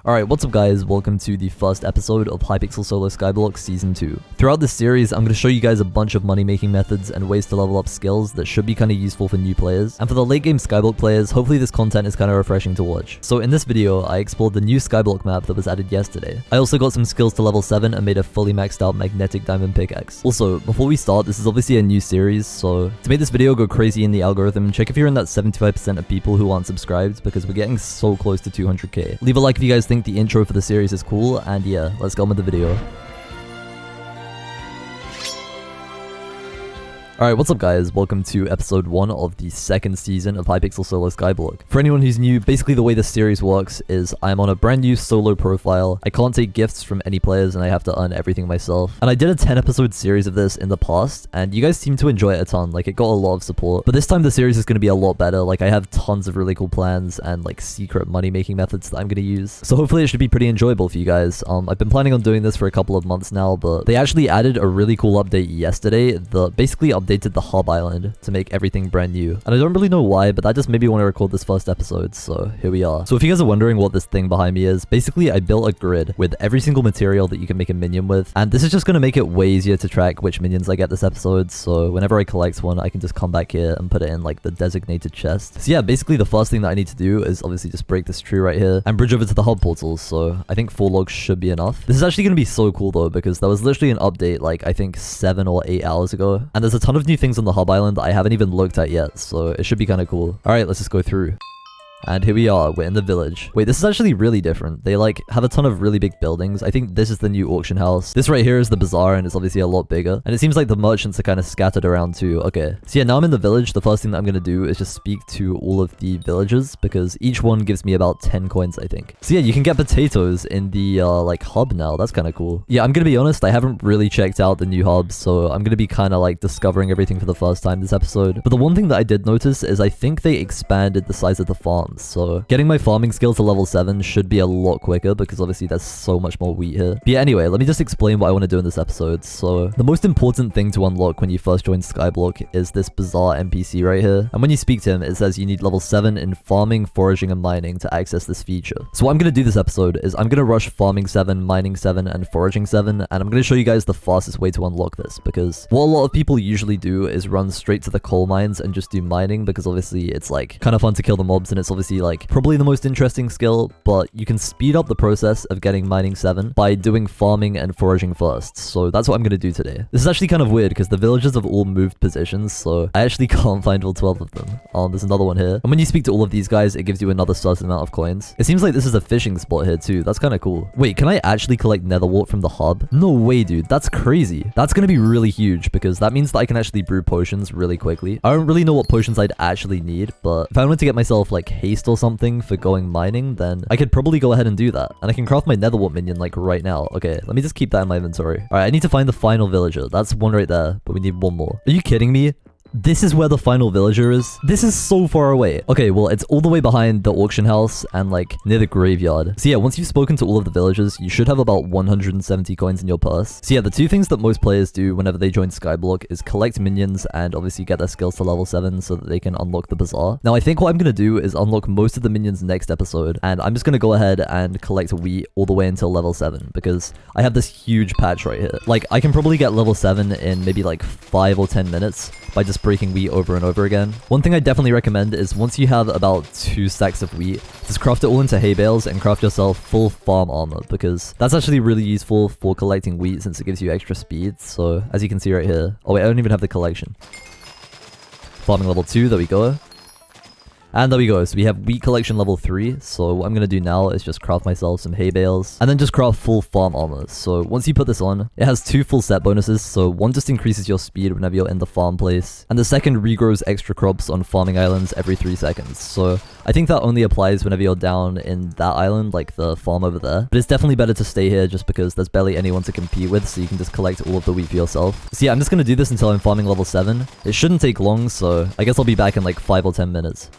Alright, what's up guys, welcome to the first episode of Hypixel Skyblock Season 2. Throughout this series, I'm going to show you guys a bunch of money making methods and ways to level up skills that should be kind of useful for new players. And for the late game Skyblock players, hopefully this content is kind of refreshing to watch. So in this video, I explored the new Skyblock map that was added yesterday. I also got some skills to level 7 and made a fully maxed out magnetic diamond pickaxe. Also, before we start, this is obviously a new series, so to make this video go crazy in the algorithm, check if you're in that 75% of people who aren't subscribed because we're getting so close to 200k. Leave a like if you guys think the intro for the series is cool, and yeah, let's go on with the video. Alright, what's up guys, welcome to episode 1 of the second season of Hypixel Skyblock. For anyone who's new, basically the way this series works is I'm on a brand new solo profile, I can't take gifts from any players and I have to earn everything myself. And I did a 10 episode series of this in the past, and you guys seem to enjoy it a ton, like it got a lot of support. But this time the series is going to be a lot better, like I have tons of really cool plans and like secret money making methods that I'm going to use. So hopefully it should be pretty enjoyable for you guys. I've been planning on doing this for a couple of months now, but they actually added a really cool update yesterday that basically updated the hub island to make everything brand new. And I don't really know why, but that just made me want to record this first episode, so here we are. So if you guys are wondering what this thing behind me is, basically I built a grid with every single material that you can make a minion with, and this is just going to make it way easier to track which minions I get this episode, so whenever I collect one, I can just come back here and put it in like the designated chest. So yeah, basically the first thing that I need to do is obviously just break this tree right here and bridge over to the hub portals, so I think 4 logs should be enough. This is actually going to be so cool though, because there was literally an update like I think 7 or 8 hours ago, and there's a ton of new things on the hub island that I haven't even looked at yet, so it should be kind of cool. Alright, let's just go through. And here we are, we're in the village. Wait, this is actually really different. They like have a ton of really big buildings. I think this is the new auction house. This right here is the bazaar and it's obviously a lot bigger. And it seems like the merchants are kind of scattered around too. Okay, so yeah, now I'm in the village. The first thing that I'm going to do is just speak to all of the villagers because each one gives me about 10 coins, I think. So yeah, you can get potatoes in the like hub now. That's kind of cool. Yeah, I'm going to be honest, I haven't really checked out the new hub, so I'm going to be kind of like discovering everything for the first time this episode. But the one thing that I did notice is I think they expanded the size of the farms. So getting my farming skill to level 7 should be a lot quicker because obviously there's so much more wheat here. But yeah, anyway, let me just explain what I want to do in this episode. So the most important thing to unlock when you first join Skyblock is this bazaar NPC right here. And when you speak to him, it says you need level 7 in farming, foraging, and mining to access this feature. So what I'm going to do this episode is I'm going to rush farming 7, mining 7, and foraging 7. And I'm going to show you guys the fastest way to unlock this because what a lot of people usually do is run straight to the coal mines and just do mining because obviously it's like kind of fun to kill the mobs and it's obviously like probably the most interesting skill, but you can speed up the process of getting mining 7 by doing farming and foraging first. So that's what I'm going to do today. This is actually kind of weird because the villagers have all moved positions, so I actually can't find all 12 of them. There's another one here. And when you speak to all of these guys, it gives you another certain amount of coins. It seems like this is a fishing spot here too. That's kind of cool. Wait, can I actually collect nether wart from the hub? No way, dude. That's crazy. That's going to be really huge because that means that I can actually brew potions really quickly. I don't really know what potions I'd actually need, but if I wanted to get myself like haste or something for going mining, then I could probably go ahead and do that. And I can craft my nether wart minion like right now. Okay, let me just keep that in my inventory. Alright, I need to find the final villager. That's one right there, but we need one more. Are you kidding me? This is where the final villager is? This is so far away. Okay, well, it's all the way behind the auction house and like near the graveyard. So yeah, once you've spoken to all of the villagers, you should have about 170 coins in your purse. So yeah, the two things that most players do whenever they join Skyblock is collect minions and obviously get their skills to level 7 so that they can unlock the bazaar. Now, I think what I'm going to do is unlock most of the minions next episode, and I'm just going to go ahead and collect wheat all the way until level 7 because I have this huge patch right here. Like, I can probably get level 7 in maybe like 5 or 10 minutes by just breaking wheat over and over again. One thing I definitely recommend is once you have about 2 stacks of wheat, just craft it all into hay bales and craft yourself full farm armor because that's actually really useful for collecting wheat since it gives you extra speed. So as you can see right here, oh wait, I don't even have the collection. Farming level 2, there we go. And there we go, so we have wheat collection level 3, so what I'm going to do now is just craft myself some hay bales, and then just craft full farm armor. So once you put this on, it has 2 full set bonuses, so one just increases your speed whenever you're in the farm place, and the second regrows extra crops on farming islands every 3 seconds. So I think that only applies whenever you're down in that island, like the farm over there, but it's definitely better to stay here just because there's barely anyone to compete with, so you can just collect all of the wheat for yourself. So yeah, I'm just going to do this until I'm farming level 7. It shouldn't take long, so I guess I'll be back in like 5 or 10 minutes.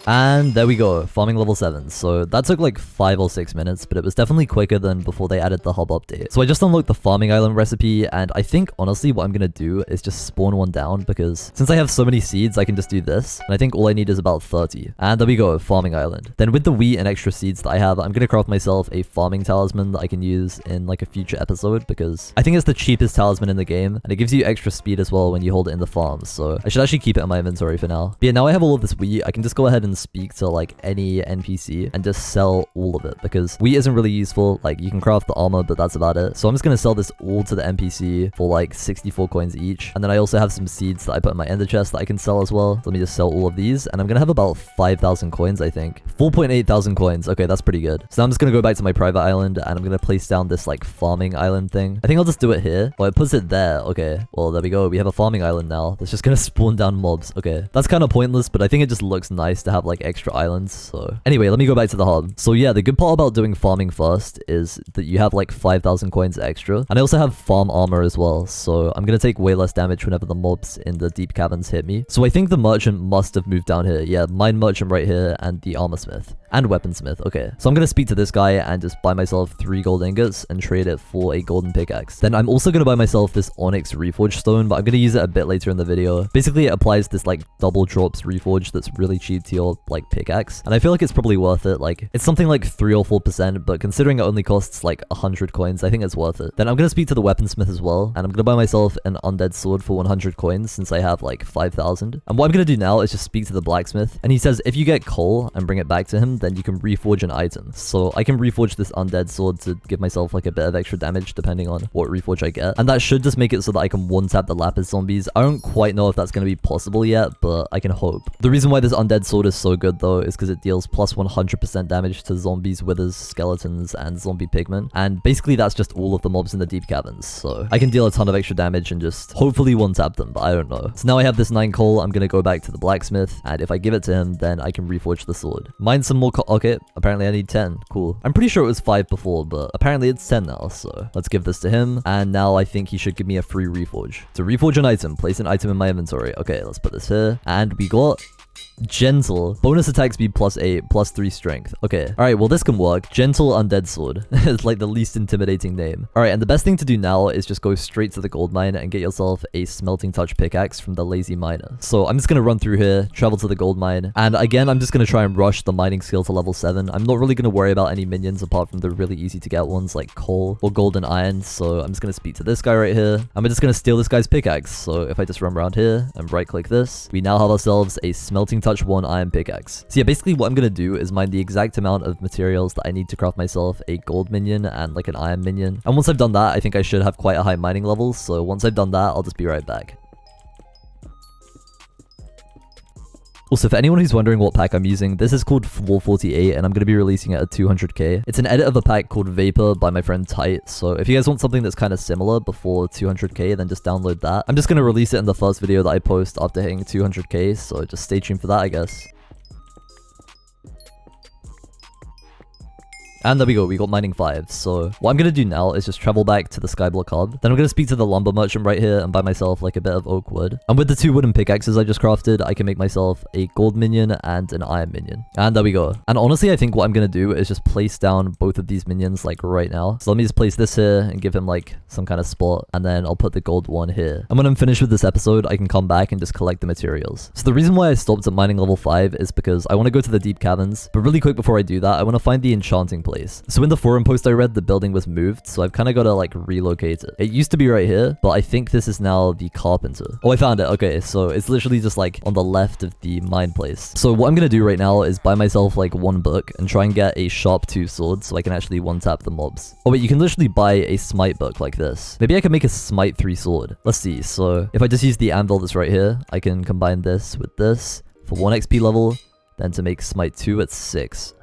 And there we go, farming level 7. So that took like 5 or 6 minutes, but it was definitely quicker than before they added the hub update. So I just unlocked the farming island recipe, and I think honestly what I'm gonna do is just spawn one down, because since I have so many seeds, I can just do this, and I think all I need is about 30. And there we go, farming island. Then with the wheat and extra seeds that I have, I'm gonna craft myself a farming talisman that I can use in like a future episode, because I think it's the cheapest talisman in the game, and it gives you extra speed as well when you hold it in the farms. So I should actually keep it in my inventory for now. But yeah, now I have all of this wheat, I can just go ahead and speak to like any NPC and just sell all of it, because wheat isn't really useful. Like you can craft the armor, but that's about it. So I'm just gonna sell this all to the NPC for like 64 coins each. And then I also have some seeds that I put in my ender chest that I can sell as well. Let me just sell all of these, and I'm gonna have about 5,000 coins, I think. 4.8 thousand coins. Okay, that's pretty good. So now I'm just gonna go back to my private island, and I'm gonna place down this like farming island thing. I think I'll just do it here. Well, it puts it there. Okay, well, there we go. We have a farming island now. That's just gonna spawn down mobs. Okay, that's kind of pointless, but I think it just looks nice to have like extra islands. So anyway, let me go back to the hub. So yeah, the good part about doing farming first is that you have like 5,000 coins extra, and I also have farm armor as well, so I'm gonna take way less damage whenever the mobs in the deep caverns hit me. So I think the merchant must have moved down here. Yeah, mine merchant right here, and the armor smith and weaponsmith. Okay, so I'm gonna speak to this guy and just buy myself 3 gold ingots and trade it for a golden pickaxe. Then I'm also gonna buy myself this Onyx Reforge stone, but I'm gonna use it a bit later in the video. Basically, it applies this like double drops Reforge that's really cheap to your like pickaxe, and I feel like it's probably worth it. Like it's something like 3 or 4%, but considering it only costs like 100 coins, I think it's worth it. Then I'm gonna speak to the weaponsmith as well, and I'm gonna buy myself an undead sword for 100 coins since I have like 5,000. And what I'm gonna do now is just speak to the blacksmith, and he says if you get coal and bring it back to him, then you can reforge an item. So I can reforge this undead sword to give myself like a bit of extra damage depending on what reforge I get, and that should just make it so that I can one-tap the lapis zombies. I don't quite know if that's gonna be possible yet, but I can hope. The reason why this undead sword is so good though is because it deals plus 100% damage to zombies, withers, skeletons, and zombie pigmen, and basically that's just all of the mobs in the deep caverns. So I can deal a ton of extra damage and just hopefully one-tap them, but I don't know. So now I have this 9 coal. I'm gonna go back to the blacksmith, and if I give it to him, then I can reforge the sword. Mine some more okay, apparently I need 10. Cool. I'm pretty sure it was 5 before, but apparently it's 10 now, so let's give this to him, and now I think he should give me a free reforge. To reforge an item, place an item in my inventory. Okay, let's put this here, and we got gentle. Bonus attack speed +8, +3 strength. Okay. Alright, well this can work. Gentle undead sword. It's like the least intimidating name. Alright, and the best thing to do now is just go straight to the gold mine and get yourself a smelting touch pickaxe from the lazy miner. So I'm just gonna run through here, travel to the gold mine, and again I'm just gonna try and rush the mining skill to level 7. I'm not really gonna worry about any minions apart from the really easy to get ones like coal or gold and iron. So I'm just gonna speak to this guy right here. I'm just gonna steal this guy's pickaxe. So if I just run around here and right click this, we now have ourselves a smelting touch 1 iron pickaxe. So yeah, basically what I'm gonna do is mine the exact amount of materials that I need to craft myself a gold minion and like an iron minion. And once I've done that, I think I should have quite a high mining level. So once I've done that, I'll just be right back. Also, for anyone who's wondering what pack I'm using, this is called Floor 48, and I'm going to be releasing it at 200k. It's an edit of a pack called Vapor by my friend Tight, so if you guys want something that's kind of similar before 200k, then just download that. I'm just going to release it in the first video that I post after hitting 200k, so just stay tuned for that, I guess. And there we go, we got mining 5. So what I'm going to do now is just travel back to the Skyblock hub. Then I'm going to speak to the lumber merchant right here and buy myself like a bit of oak wood. And with the 2 wooden pickaxes I just crafted, I can make myself a gold minion and an iron minion. And there we go. And honestly, I think what I'm going to do is just place down both of these minions like right now. So let me just place this here and give him like some kind of spot. And then I'll put the gold one here. And when I'm finished with this episode, I can come back and just collect the materials. So the reason why I stopped at mining level 5 is because I want to go to the deep caverns. But really quick before I do that, I want to find the enchanting place. So in the forum post I read, the building was moved, so I've kind of got to like relocate it. It used to be right here, but I think this is now the carpenter. Oh, I found it. Okay, so it's literally just like on the left of the mine place. So what I'm gonna do right now is buy myself like 1 book and try and get a sharp 2 sword so I can actually one-tap the mobs. Oh wait, you can literally buy a smite book like this. Maybe I can make a smite 3 sword. Let's see. So if I just use the anvil that's right here, I can combine this with this for 1 XP level, then to make smite 2 at 6.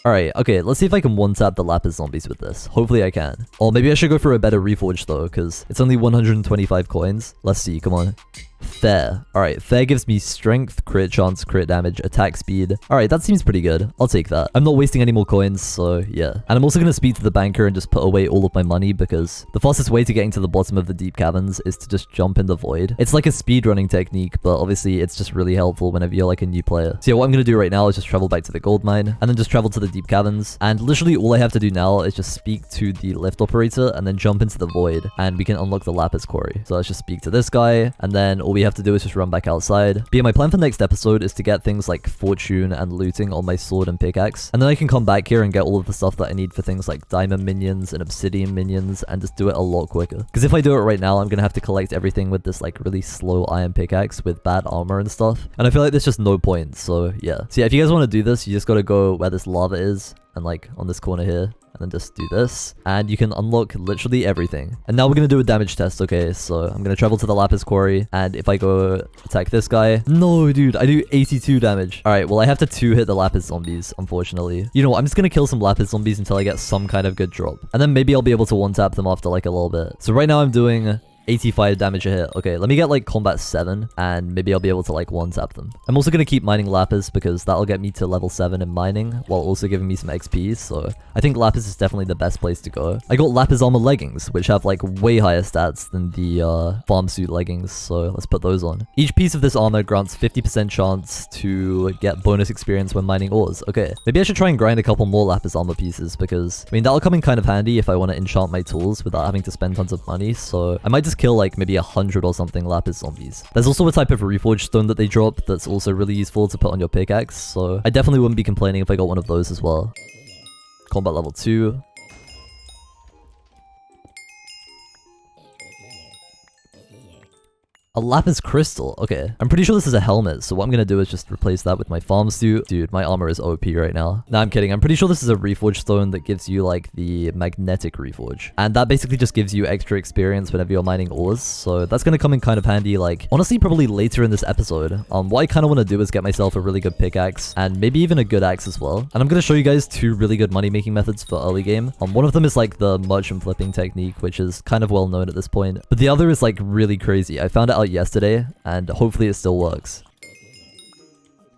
Alright, okay, let's see if I can one-tap the lapis zombies with this. Hopefully I can. Or maybe I should go for a better reforge though, because it's only 125 coins. Let's see, come on. Fair. Alright, fair gives me strength, crit chance, crit damage, attack speed. Alright, that seems pretty good. I'll take that. I'm not wasting any more coins, so yeah. And I'm also going to speak to the banker and just put away all of my money because the fastest way to getting to the bottom of the deep caverns is to just jump in the void. It's like a speedrunning technique, but obviously it's just really helpful whenever you're like a new player. So yeah, what I'm going to do right now is just travel back to the gold mine and then just travel to the deep caverns. And literally all I have to do now is just speak to the lift operator and then jump into the void and we can unlock the Lapis Quarry. So let's just speak to this guy and then all we have to do is just run back outside. But yeah, my plan for next episode is to get things like fortune and looting on my sword and pickaxe. And then I can come back here and get all of the stuff that I need for things like diamond minions and obsidian minions and just do it a lot quicker. Because if I do it right now, I'm going to have to collect everything with this like really slow iron pickaxe with bad armor and stuff. And I feel like there's just no point. So yeah. So yeah, if you guys want to do this, you just got to go where this lava is and like on this corner here. And then just do this, and you can unlock literally everything. And now we're going to do a damage test, okay? So I'm going to travel to the Lapis Quarry, and if I go attack this guy... No, dude, I do 82 damage. Alright, well, I have to 2-hit the Lapis zombies, unfortunately. You know what, I'm just going to kill some Lapis zombies until I get some kind of good drop. And then maybe I'll be able to one-tap them after, like, a little bit. So right now I'm doing 85 damage a hit. Okay, let me get like combat 7 and maybe I'll be able to like one-tap them. I'm also going to keep mining Lapis because that'll get me to level 7 in mining while also giving me some XP. So I think Lapis is definitely the best place to go. I got Lapis armor leggings, which have like way higher stats than the farm suit leggings. So let's put those on. Each piece of this armor grants 50% chance to get bonus experience when mining ores. Okay, maybe I should try and grind a couple more Lapis armor pieces because I mean that'll come in kind of handy if I want to enchant my tools without having to spend tons of money. So I might just kill like maybe 100 or something Lapis zombies. There's also a type of Reforge stone that they drop that's also really useful to put on your pickaxe, so I definitely wouldn't be complaining if I got one of those as well. Combat level 2. A Lapis Crystal. Okay. I'm pretty sure this is a helmet, so what I'm gonna do is just replace that with my farm suit. Dude, my armor is OP right now. Nah, I'm kidding. I'm pretty sure this is a Reforge stone that gives you, like, the magnetic Reforge. And that basically just gives you extra experience whenever you're mining ores, so that's gonna come in kind of handy, like, honestly, probably later in this episode. What I kind of want to do is get myself a really good pickaxe, and maybe even a good axe as well. And I'm gonna show you guys 2 really good money-making methods for early game. One of them is, like, the merchant flipping technique, which is kind of well known at this point. But the other is, like, really crazy. I found it out yesterday and hopefully it still works.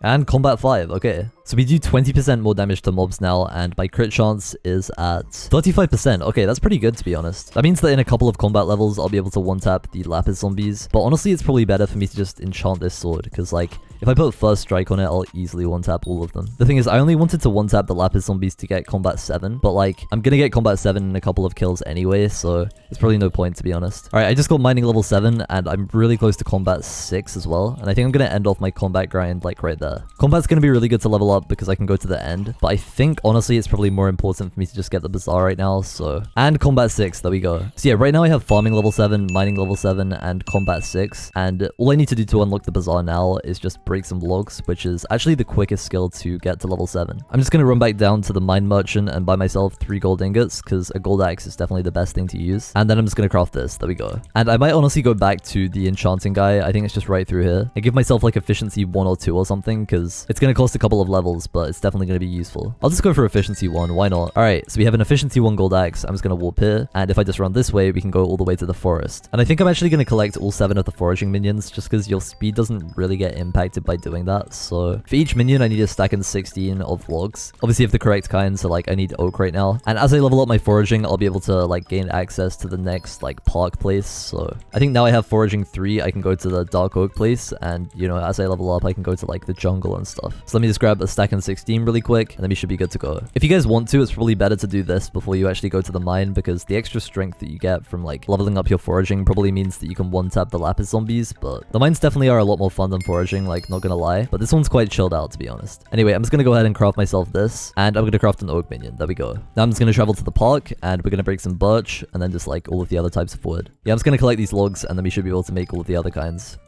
And combat 5, okay. So we do 20% more damage to mobs now, and my crit chance is at 35%. Okay, that's pretty good to be honest. That means that in a couple of combat levels, I'll be able to one-tap the Lapis zombies. But honestly, it's probably better for me to just enchant this sword, because like, if I put first strike on it, I'll easily one-tap all of them. The thing is, I only wanted to one-tap the Lapis zombies to get combat 7, but like, I'm gonna get combat 7 in a couple of kills anyway, so there's probably no point to be honest. Alright, I just got mining level 7, and I'm really close to combat 6 as well, and I think I'm gonna end off my combat grind like right there. Combat's gonna be really good to level up because I can go to the end, but I think honestly it's probably more important for me to just get the bazaar right now, so... And combat 6, there we go. So yeah, right now I have farming level 7, mining level 7, and combat 6, and all I need to do to unlock the bazaar now is just break some logs, which is actually the quickest skill to get to level 7. I'm just gonna run back down to the mine merchant and buy myself 3 gold ingots, because a gold axe is definitely the best thing to use, and then I'm just gonna craft this, there we go. And I might honestly go back to the enchanting guy, I think it's just right through here. I give myself like efficiency 1 or 2 or something, because it's gonna cost a couple of levels, but it's definitely gonna be useful. I'll just go for efficiency 1, why not? Alright, so we have an efficiency 1 gold axe. I'm just gonna warp here, and if I just run this way, we can go all the way to the forest. And I think I'm actually gonna collect all 7 of the foraging minions, just because your speed doesn't really get impacted by doing that. So for each minion, I need a stack and 16 of logs. Obviously, of the correct kind, so like I need oak right now. And as I level up my foraging, I'll be able to like gain access to the next like park place. So I think now I have foraging 3, I can go to the dark oak place, and you know, as I level up, I can go to like the jungle and stuff. So let me just grab a stack and 16 really quick, and then we should be good to go. If you guys want to, it's probably better to do this before you actually go to the mine, because the extra strength that you get from like leveling up your foraging probably means that you can one-tap the Lapis zombies, but the mines definitely are a lot more fun than foraging, like not gonna lie, but this one's quite chilled out to be honest. Anyway, I'm just gonna go ahead and craft myself this, and I'm gonna craft an oak minion. There we go. Now I'm just gonna travel to the park, and we're gonna break some birch, and then just like all of the other types of wood. Yeah, I'm just gonna collect these logs, and then we should be able to make all of the other kinds.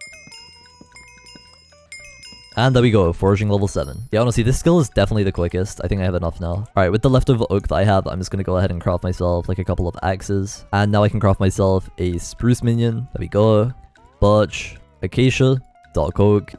And there we go, foraging level 7. Yeah, honestly, this skill is definitely the quickest. I think I have enough now. Alright, with the leftover oak that I have, I'm just gonna go ahead and craft myself like a couple of axes. And now I can craft myself a spruce minion. There we go. Birch, acacia, dark oak,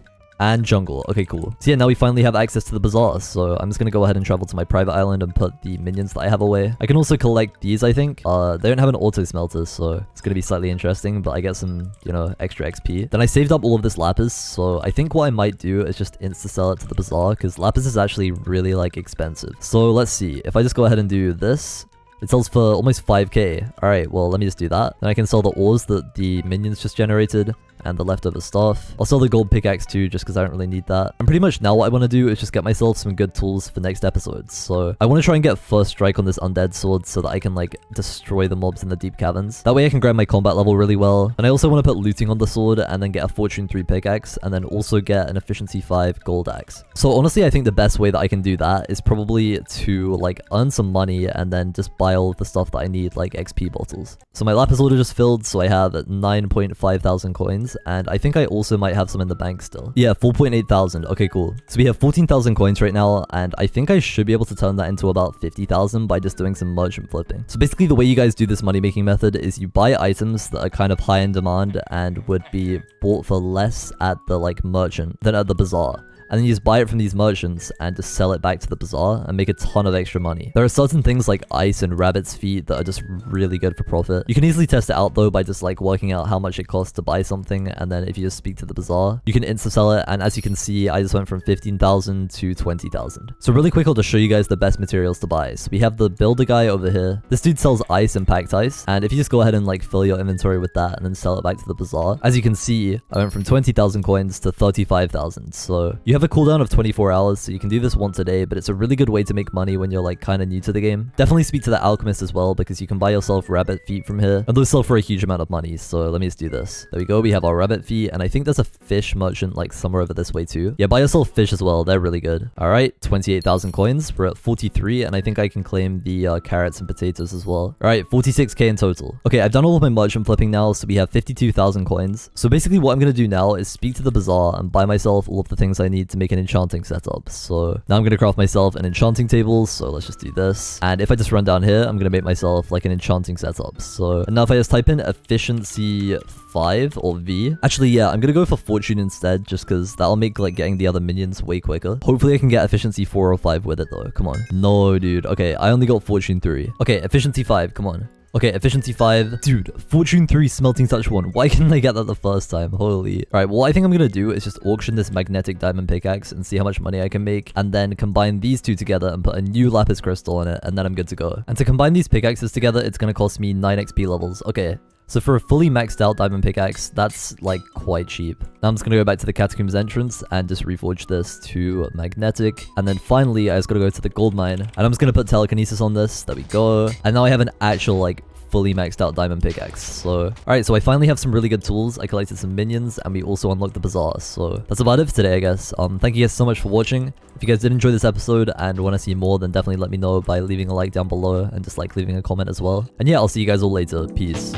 and jungle. Okay, cool. So yeah, now we finally have access to the bazaar. So I'm just gonna go ahead and travel to my private island and put the minions that I have away. I can also collect these, I think. They don't have an auto smelter, so it's gonna be slightly interesting, but I get some, you know, extra XP. Then I saved up all of this lapis, so I think what I might do is just insta-sell it to the bazaar, because lapis is actually really, like, expensive. So let's see. If I just go ahead and do this, it sells for almost 5k. Alright, well, let me just do that. Then I can sell the ores that the minions just generated and the leftover stuff. I'll sell the gold pickaxe too, just because I don't really need that. And pretty much now what I want to do is just get myself some good tools for next episodes. So I want to try and get first strike on this undead sword so that I can like destroy the mobs in the deep caverns. That way I can grab my combat level really well. And I also want to put looting on the sword and then get a fortune 3 pickaxe and then also get an efficiency 5 gold axe. So honestly, I think the best way that I can do that is probably to like earn some money and then just buy all of the stuff that I need, like XP bottles. So my lapis order just filled, so I have 9.5 thousand coins. And I think I also might have some in the bank still. Yeah, 4.8 thousand. Okay, cool. So we have 14,000 coins right now, and I think I should be able to turn that into about 50,000 by just doing some merchant flipping. So basically the way you guys do this money making method is you buy items that are kind of high in demand and would be bought for less at the like merchant than at the bazaar. And then you just buy it from these merchants and just sell it back to the bazaar and make a ton of extra money. There are certain things like ice and rabbit's feet that are just really good for profit. You can easily test it out though by just like working out how much it costs to buy something, and then if you just speak to the bazaar, you can insta sell it, and as you can see, I just went from 15,000 to 20,000. So really quick, I'll just show you guys the best materials to buy. So we have the builder guy over here. This dude sells ice and packed ice, and if you just go ahead and like fill your inventory with that and then sell it back to the bazaar, as you can see, I went from 20,000 coins to 35,000. So you have a cooldown of 24 hours, so you can do this once a day, but it's a really good way to make money when you're like kind of new to the game. Definitely speak to the alchemist as well, because you can buy yourself rabbit feet from here, and those sell for a huge amount of money. So let me just do this. There we go. We have our rabbit feet, and I think there's a fish merchant like somewhere over this way too. Yeah, buy yourself fish as well. They're really good. All right, 28,000 coins. We're at 43, and I think I can claim the carrots and potatoes as well. All right, 46k in total. Okay, I've done all of my merchant flipping now, so we have 52,000 coins. So basically what I'm going to do now is speak to the bazaar and buy myself all of the things I need to make an enchanting setup. So now I'm going to craft myself an enchanting table, so let's just do this. And if I just run down here, I'm going to make myself like an enchanting setup. So now if I just type in efficiency 5 or V. Actually, yeah, I'm gonna go for fortune instead, just because that'll make like getting the other minions way quicker. Hopefully I can get efficiency 4 or 5 with it though. Come on. No, dude. Okay, I only got fortune 3. Okay, efficiency 5. Come on. Okay, efficiency 5. Dude, fortune 3 smelting touch 1. Why couldn't I get that the first time? Holy. Alright, well, what I think I'm gonna do is just auction this magnetic diamond pickaxe and see how much money I can make, and then combine these two together and put a new lapis crystal in it, and then I'm good to go. And to combine these pickaxes together, it's gonna cost me 9 XP levels. Okay. So for a fully maxed out diamond pickaxe, that's like quite cheap. Now I'm just gonna go back to the catacombs entrance and just reforge this to magnetic. And then finally, I just gotta go to the gold mine. And I'm just gonna put telekinesis on this. There we go. And now I have an actual like fully maxed out diamond pickaxe. So alright, so I finally have some really good tools. I collected some minions and we also unlocked the bazaar. So that's about it for today, I guess. Thank you guys so much for watching. If you guys did enjoy this episode and want to see more, then definitely let me know by leaving a like down below and just like leaving a comment as well. And yeah, I'll see you guys all later. Peace.